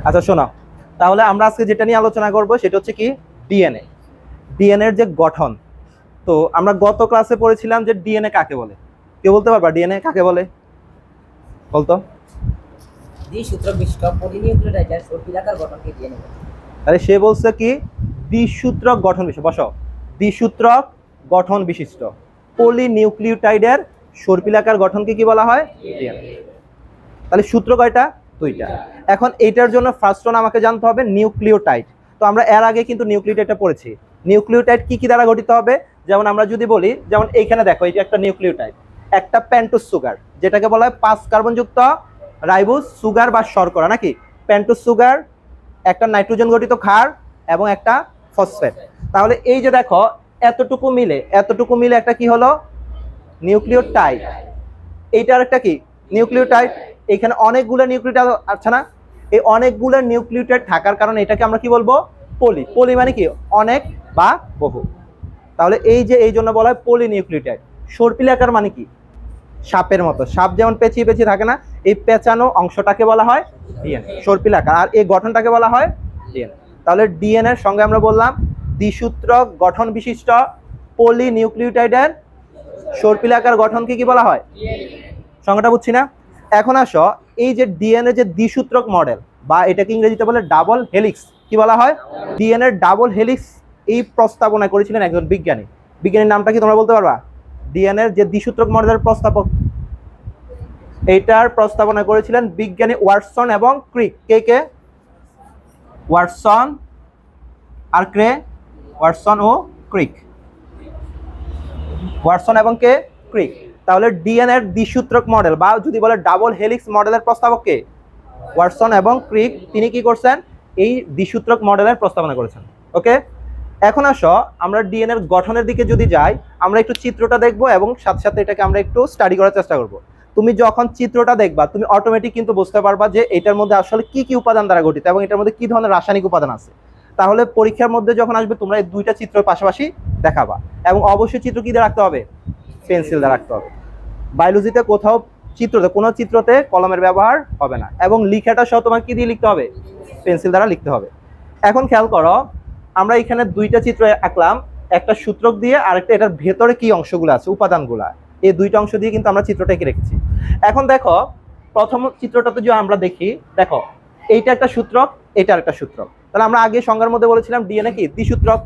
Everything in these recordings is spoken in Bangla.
আচ্ছা শোনো, তাহলে আমরা আজকে যেটা নিয়ে আলোচনা করব সেটা হচ্ছে কি ডিএনএ। ডিএনএ এর যে গঠন, তো আমরা গত ক্লাসে পড়েছিলাম যে ডিএনএ কাকে বলে। কেউ বলতে পারবা ডিএনএ কাকে বলে? বলতো। দ্বিসূত্রক বিশিষ্ট পলিনিউক্লিওটাইডের সর্পিলাকার গঠনকে ডিএনএ বলে। তাহলে সে বলছে কি দ্বিসূত্রক গঠন বিশিষ্ট, বসো, দ্বিসূত্রক গঠন বিশিষ্ট পলিনিউক্লিওটাইডের সর্পিলাকার গঠনকে কি বলা হয়? ডিএনএ। তাহলে সূত্র কয়টা? দুইটা। এখন এইটার জন্য ফার্স্ট ওয়ান আমাকে জানতে হবে নিউক্লিওটাইড। তো আমরা এর আগে কিন্তু নিউক্লিওটাইডটা পড়েছি। নিউক্লিওটাইড কি কি দ্বারা গঠিত হবে? যেমন আমরা যদি বলি, যেমন এইখানে দেখো, এটা একটা নিউক্লিওটাইড, একটা পেন্টোজ সুগার, যেটাকে বলা হয় 5 কার্বনযুক্ত রাইবোজ সুগার বা শর্করা, নাকি? পেন্টোজ সুগার, একটা নাইট্রোজেন গঠিত ক্ষার এবং একটা ফসফেট। তাহলে এই যে দেখো, এতটুকু মিলে একটা কি হলো? নিউক্লিওটাইড। এইটার একটা কি নিউক্লিওটাইড। এখানে অনেকগুলো নিউক্লিওটাইড আছে না? এই অনেকগুলো নিউক্লিওটাইড থাকার কারণে এটাকে আমরা কি বলবো? পলি। পলি মানে কি? অনেক বা বহু। তাহলে এই জন্য বলা হয় পলিনিউক্লিওটাইড। সর্পিলাকার মানে কি? সাপের মতো। সাপ যেমন পেঁচিয়ে পেঁচিয়ে থাকে না, এই পেঁচানো অংশটাকে বলা হয় ডিএনএ, সর্পিলাকার। আর এই গঠনটাকে বলা হয় ডিএনএ। তাহলে ডিএনএ এর সঙ্গে আমরা বললাম দ্বিসূত্রক গঠন বিশিষ্ট পলিনিউক্লিওটাইডের সর্পিলাকার গঠনকে কি বলা হয়? সংজ্ঞাটা বুঝছি না? এখন আসো, এই যে ডিএনএ যে দ্বিসূত্রক মডেল, বা এটাকে ইংরেজিতে বলে ডাবল হেলিক্স, কি বলা হয়? ডিএনএ ডাবল হেলিক্স এই প্রস্তাবনা করেছিলেন একজন বিজ্ঞানী। বিজ্ঞানীর নামটা কি তোমরা বলতে পারবা? ডিএনএ যে দ্বিসূত্রক মডেলের প্রস্তাবক, এইটার প্রস্তাবনা করেছিলেন বিজ্ঞানী ওয়াটসন এবং ক্রিক। কে কে? ওয়াটসন আর ক্রে, ওয়াটসন ও ক্রিক। ওয়াটসন এবং কে? ক্রিক। তাহলে ডিএনএ এর দ্বিসূত্রক মডেল বা যদি বলে ডাবল হেলিক্স মডেলের প্রস্তাবক কে? ওয়াটসন এবং ক্রিক। তিনি কি করছেন? এই দ্বিসূত্রক মডেলের প্রস্তাবনা করেছেন। ওকে, এখন আসো আমরা ডিএনএ এর গঠনের দিকে যদি যাই, আমরা একটু চিত্রটা দেখবো এবং সাথে সাথে এটাকে আমরা একটু স্টাডি করার চেষ্টা করব। তুমি যখন চিত্রটা দেখবা, তুমি অটোমেটিক কিন্তু বুঝতে পারবা যে এটার মধ্যে আসলে কি কি উপাদান দ্বারা গঠিত এবং এটার মধ্যে কি ধরনের রাসায়নিক উপাদান আছে। তাহলে পরীক্ষার মধ্যে যখন আসবে, তোমরা এই দুইটা চিত্র পাশাপাশি দেখাবা, এবং অবশ্যই চিত্র কি দিয়ে রাখতে হবে? পেন্সিল দিয়ে রাখতে হবে। বায়োলজিতে কোথাও কোনো চিত্রতে কলমের ব্যবহার হবে না, এবং লিখাটা সহ তোমাকে কি দিয়ে লিখতে হবে? পেন্সিল দ্বারা লিখতে হবে। এখন খেয়াল করো, আমরা এখানে দুইটা চিত্র আঁকলাম, একটা সূত্রক দিয়ে, আরেকটা এটার ভেতরে কি অংশগুলো আছে, উপাদানগুলা, এই দুইটা অংশ দিয়ে কিন্তু আমরা চিত্রটা এঁকে রেখেছি। এখন দেখো, প্রথম চিত্রটাতে যদি আমরা দেখি, দেখো এইটা একটা সূত্রক, এটা একটা সূত্রক। তাহলে আমরা আগে সংজ্ঞার মধ্যে বলেছিলাম ডিএনএ কি? দ্বিসূত্রক।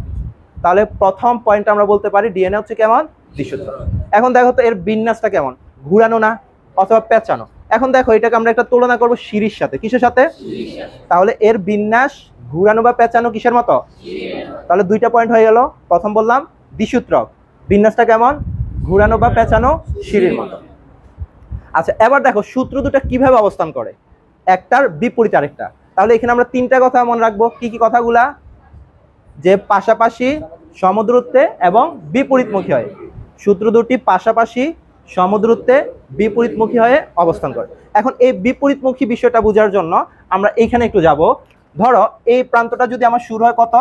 তাহলে প্রথম পয়েন্ট আমরা বলতে পারি ডিএনএ হচ্ছে কেমন? দ্বিসূত্রক। এখন দেখো তো এর বিন্যাসটা কেমন? ঘুরানো না অথবা পেঁচানো? এখন দেখো এটাকে আমরা একটা তুলনা করব সিঁড়ির সাথে। কিসের সাথে? তাহলে এর বিন্যাস ঘুরানো বা পেঁচানো কিসের মতো? তাহলে দুইটা পয়েন্ট হয়ে গেল। প্রথম বললাম দ্বিসূত্রক, বিন্যাসটা কেমন? ঘুরানো বা পেঁচানো সিঁড়ির মতো। আচ্ছা, এবার দেখো সূত্র দুটো কিভাবে অবস্থান করে, একটার বিপরীত আরেকটা। তাহলে এখানে আমরা তিনটা কথা মনে রাখবো। কি কি কথাগুলা? যে পাশাপাশি, সমদূরত্বে এবং বিপরীতমুখী হয়। সূত্র দুটি পাশাপাশি, সমদূরত্বে, বিপরীতমুখী হয়ে অবস্থান করে। এখন এই বিপরীতমুখী বিষয়টা বোঝার জন্য আমরা এইখানে একটু যাব। ধরো এই প্রান্তটা যদি আমার শুরু হয় কত?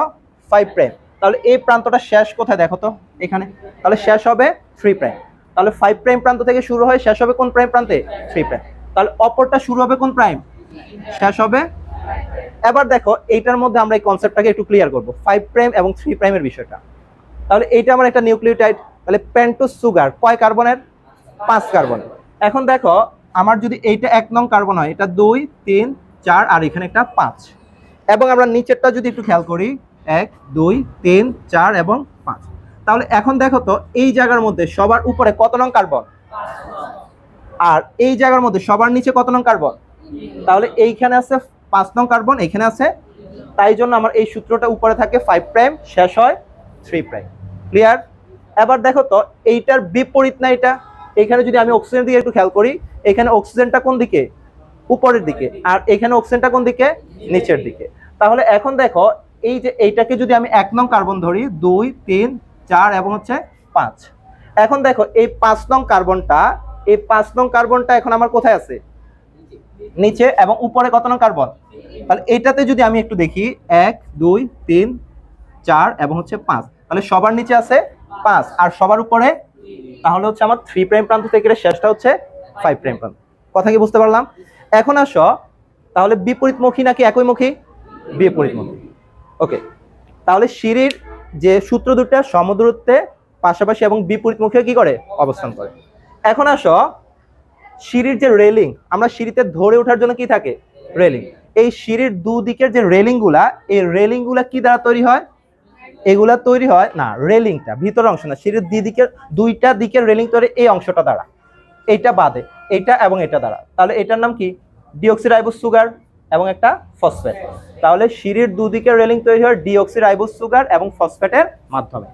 5 প্রাইম। তাহলে এই প্রান্তটা শেষ কোথায় দেখো তো? এখানে। তাহলে শেষ হবে 3 প্রাইম। তাহলে 5 প্রাইম প্রান্ত থেকে শুরু হয়, শেষ হবে কোন প্রাইম প্রান্তে? 3 প্রাইম। তাহলে অপরটা শুরু হবে কোন প্রাইম? শেষ হবে। এবার দেখো এইটার মধ্যে আমরা এই কনসেপ্টটাকে একটু ক্লিয়ার করব, 5 প্রাইম এবং 3 প্রাইমের বিষয়টা। তাহলে এইটা আমার একটা নিউক্লিওটাইড। তাহলে পেন্টোজ সুগার কয় কার্বনের? 5 কার্বন। এখন দেখো, আমার যদি এইটা 1 নং কার্বন হয়, এটা 2, 3, 4 আর এখানে একটা 5। এবং আমরা নিচেরটা যদি একটু খেয়াল করি, 1, 2, 3, 4 এবং 5। তাহলে এখন দেখো তো এই জায়গার মধ্যে সবার উপরে কত নং কার্বন? আর এই জায়গার মধ্যে সবার নিচে কত নং কার্বন? তাহলে এইখানে আছে 5 নং কার্বন, এখানে আছে। তাই জন্য আমার এই সূত্রটা উপরে থাকে 5 প্রাইম, শেষ হয় 3 প্রাইম। ক্লিয়ার? এবার দেখো তো এইটার বিপরীত না এটা। এখানে যদি আমি অক্সিজেন দিকে একটু খেয়াল করি, এখানে অক্সিজেনটা কোন দিকে? উপরের দিকে। আর এখানে অক্সিজেনটা কোন দিকে? নিচের দিকে। তাহলে এখন দেখো, এই যে এইটাকে যদি আমি 1 নং কার্বন ধরি, 2, 3, 4 এবং হচ্ছে 5। এখন দেখো এই 5 নং কার্বনটা এখন আমার কোথায় আছে? নিচে। এবং উপরে কত নং কার্বন? তাহলে এইটাতে যদি আমি একটু দেখি, 1, 2, 3, 4 এবং হচ্ছে 5। তাহলে সবার নিচে আছে 5 আর সবার উপরে, তাহলে হচ্ছে আমার 3 প্রাইম প্রান্ত থেকে শেষটা হচ্ছে 5 প্রাইম প্রান্ত। কথা কি বুঝতে পারলাম? এখন আসো, তাহলে বিপরীতমুখী নাকি একইমুখী? বিপরীতমুখী। ওকে, তাহলে সিঁড়ির যে সূত্র দুটো সমদূরত্বে পাশাপাশি এবং বিপরীতমুখী কি করে? অবস্থান করে। এখন আসো, সিঁড়ির যে রেলিং, আমরা সিঁড়িতে ধরে ওঠার জন্য কি থাকে? রেলিং। এই সিঁড়ির দুদিকের যে রেলিং গুলা, এই রেলিং গুলা কি দ্বারা তৈরি হয়? এগুলা তৈরি হয় না, রেলিংটা ভিতরের অংশ না, সিঁড়ির দুইটা দিকের রেলিং তৈরি এই অংশটা দ্বারা, এইটা বাদে, এইটা এবং এটা দ্বারা। তাহলে এটার নাম কি? ডিঅক্সিরাইবোজ সুগার এবং একটা ফসফেট। তাহলে সিঁড়ির দুদিকের রেলিং তৈরি হয় ডিঅক্সিরাইবোজ সুগার এবং ফসফেটের মাধ্যমে।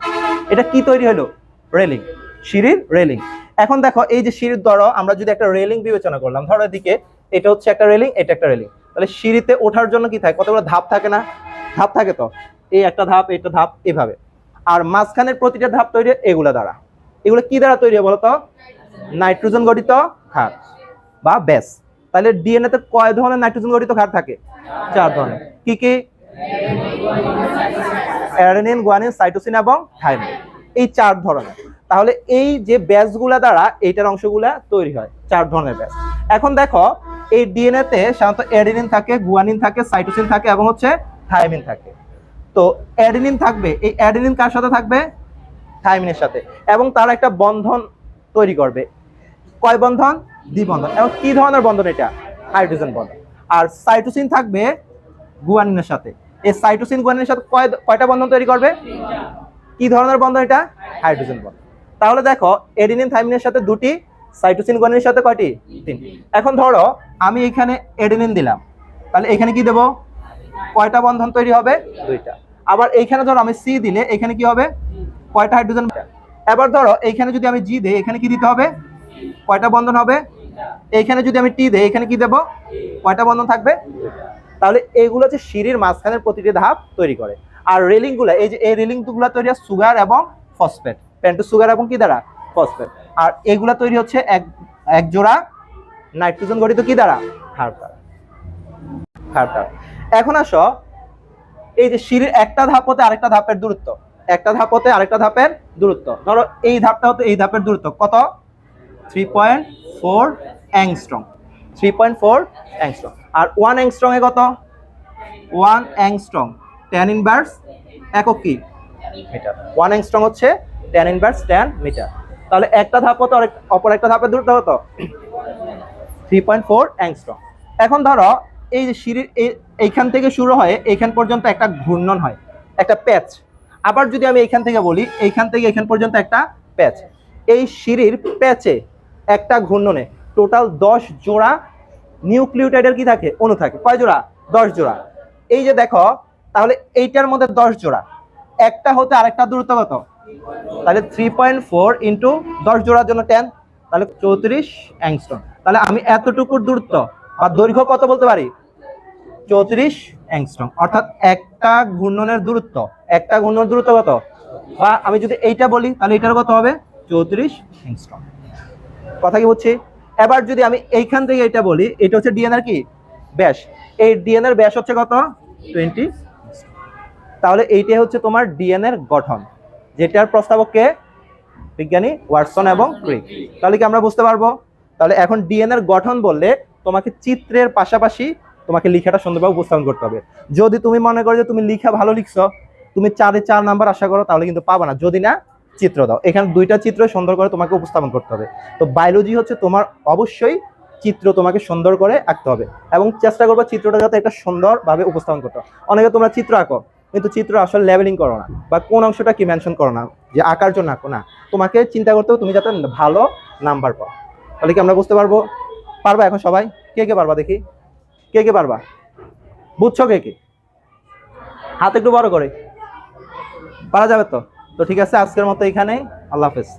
এটা কি তৈরি হলো? রেলিং, সিঁড়ির রেলিং। এখন দেখো, এই যে সিঁড়ির ধরো আমরা যদি একটা রেলিং বিবেচনা করলাম, ধরো এদিকে এটা হচ্ছে একটা রেলিং, এটা একটা রেলিং, তাহলে সিঁড়িতে ওঠার জন্য কি থাকে? কতগুলো ধাপ থাকে না? ধাপ থাকে তো, এই একটা ধাপ, এটা ধাপ, এভাবে। আর মাঝখানের প্রতিটা ধাপ তৈরি এগুলা দ্বারা। এগুলো কি দ্বারা তৈরি হয় বলতো? নাইট্রোজেন গঠিত ক্ষার বা বেস। তাহলে ডিএনএ তে কয় ধরনের নাইট্রোজেন গঠিত ক্ষার থাকে? 4 ধরনের। কি কি? অ্যাডেনিন, গুয়ানিন, সাইটোসিন এবং থাইমিন, এই 4 ধরনের। তাহলে এই যে ব্যাসগুলা দ্বারা এইটার অংশগুলা তৈরি হয়, 4 ধরনের ব্যাস। এখন দেখো, এই ডিএনএ তে সাধারণত অ্যাডেনিন থাকে, গুয়ানিন থাকে, সাইটোসিন থাকে এবং হচ্ছে থাইমিন থাকে। তো অ্যাডেনিন থাকবে, এই অ্যাডেনিন কার সাথে থাকবে? থাইমিনের সাথে, এবং তারা একটা বন্ধন তৈরি করবে। কয় বন্ধন? দ্বিবন্ধন। এবং কি ধরনের বন্ধন এটা? হাইড্রোজেন বন্ধন। আর সাইটোসিন থাকবে গুয়ানিনের সাথে। এই সাইটোসিন গুয়ানিনের সাথে কয়টা বন্ধন তৈরি করবে? কি ধরনের বন্ধন এটা? হাইড্রোজেন বন্ধন। তাহলে দেখো, এডিনিন থাইমিনের সাথে 2টি, সাইটোসিন গুয়ানিনের সাথে কয়টি? 3টি। এখন ধরো আমি এখানে এডিনিন দিলাম, তাহলে এখানে কি দেব? কয়টা বন্ধন তৈরি হবে? 2টা। আবার এইখানে ধরো আমি সি দিলে এখানে কি হবে? কয়টা হাইড্রোজেন? এবার ধরো এইখানে যদি আমি জি দেই, এখানে কি দিতে হবে? কয়টা বন্ধন হবে? এইখানে যদি আমি টি দেই, এখানে কি দেব? কয়টা বন্ধন থাকবে? তাহলে এইগুলো হচ্ছে সিঁড়ির মাঝখানের প্রতিটি ধাপ তৈরি করে। আর রেলিং গুলা, এই যে এই রেলিং গুলা তৈরি হয় সুগার এবং ফসফেট, পেন্টোজ সুগার এবং কি দ্বারা? ফসফেট। আর এগুলা তৈরি হচ্ছে এক জোড়া নাইট্রোজেন গঠিত কি দ্বারা? ক্ষার দ্বারা। এখন আসো, এই যে সিঁড়ির একটা ধাপ হতে আরেকটা ধাপের দূরত্ব, একটা ধাপ হতে আরেকটা ধাপের দূরত্ব, ধরো এই ধাপটা হতে এই ধাপের দূরত্ব কত? 3.4 অ্যাংস্ট্রম। 3.4 অ্যাংস্ট্রম। আর 1 অ্যাংস্ট্রম এ কত? 1 অ্যাংস্ট্রম 10 ইনভার্স একক কি? মিটার। 1 অ্যাংস্ট্রম হচ্ছে 10 ইনভার্স 10 মিটার। তাহলে একটা ধাপ হতে অপর একটা ধাপের দূরত্ব কত? 3.4 অ্যাংস্ট্রম। এখন ধরো এই যে সিঁড়ির এইখান থেকে শুরু হয় এইখান পর্যন্ত একটা ঘূর্ণন হয়, একটা প্যাচ। আবার যদি আমি এইখান থেকে বলি, এইখান থেকে এখান পর্যন্ত একটা প্যাচ। এই সিঁড়ির প্যাচে একটা ঘূর্ণনে টোটাল 10 জোড়া নিউক্লিওটাইডের কি থাকে? অণু থাকে। কয় জোড়া? 10 জোড়া। এই যে দেখো, তাহলে এইটার মধ্যে 10 জোড়া, একটা হতে আরেকটা দূরত্ব কত? তাহলে 3.4 ইন্টু 10 জোড়ার জন্য 10, তাহলে 34 অ্যাংস্ট্রম। তাহলে আমি এতটুকুর দূরত্ব বা দৈর্ঘ্য কত বলতে পারি? 34 অ্যাংস্ট্রম। অর্থাৎ একটা ঘূর্ণনের দূরত্ব, একটা ঘূর্ণনের দূরত্ব কত? বা আমি যদি এইটা বলি, তাহলে এটার কত হবে? 34 অ্যাংস্ট্রম। কথা কি বুঝছি? এবার যদি আমি এইখান থেকে এটা বলি, এটা হচ্ছে ডিএনএর কি? ব্যাস। এই ডিএনএর ব্যাস হচ্ছে কত? 20। তাহলে এইটাই হচ্ছে তোমার ডিএনএর গঠন, যেটার প্রস্তাবক কে? বিজ্ঞানী ওয়াটসন এবং ক্রিক। তাহলে কি আমরা বুঝতে পারবো? তাহলে এখন ডিএনএর গঠন বললে তোমাকে চিত্রের পাশাপাশি তোমাকে লেখাটা সুন্দরভাবে উপস্থাপন করতে হবে। যদি তুমি মনে করো যে তুমি লেখা ভালো লিখছো, তুমি 4-এ 4 নাম্বার আশা করো, তাহলে কিন্তু পাবে না যদি না চিত্র দাও। এখানে 2টা চিত্র সুন্দর করে তোমাকে উপস্থাপন করতে হবে। তো বায়োলজি হচ্ছে তোমার অবশ্যই চিত্র তোমাকে সুন্দর করে আঁকতে হবে এবং চেষ্টা করবে চিত্রটা যাতে একটা সুন্দরভাবে উপস্থাপন করতে হয়। অনেকে তোমরা চিত্র আঁকো কিন্তু চিত্র আসলে লেভেলিং করো না, বা কোন অংশটা কি মেনশন করো না যে আঁকার জন্য আঁকো না। তোমাকে চিন্তা করতে হবে তুমি যাতে ভালো নাম্বার পাও। তাহলে কি আমরা বুঝতে পারবো? পারবা এখন সবাই? কে কে পারবা দেখি? কে কে পারবা? বুঝছো কে কে? হাত একটু বড় করে। পারা যাবে তো? তো ঠিক আছে, আজকের মতো এখানেই। আল্লাহ হাফেজ।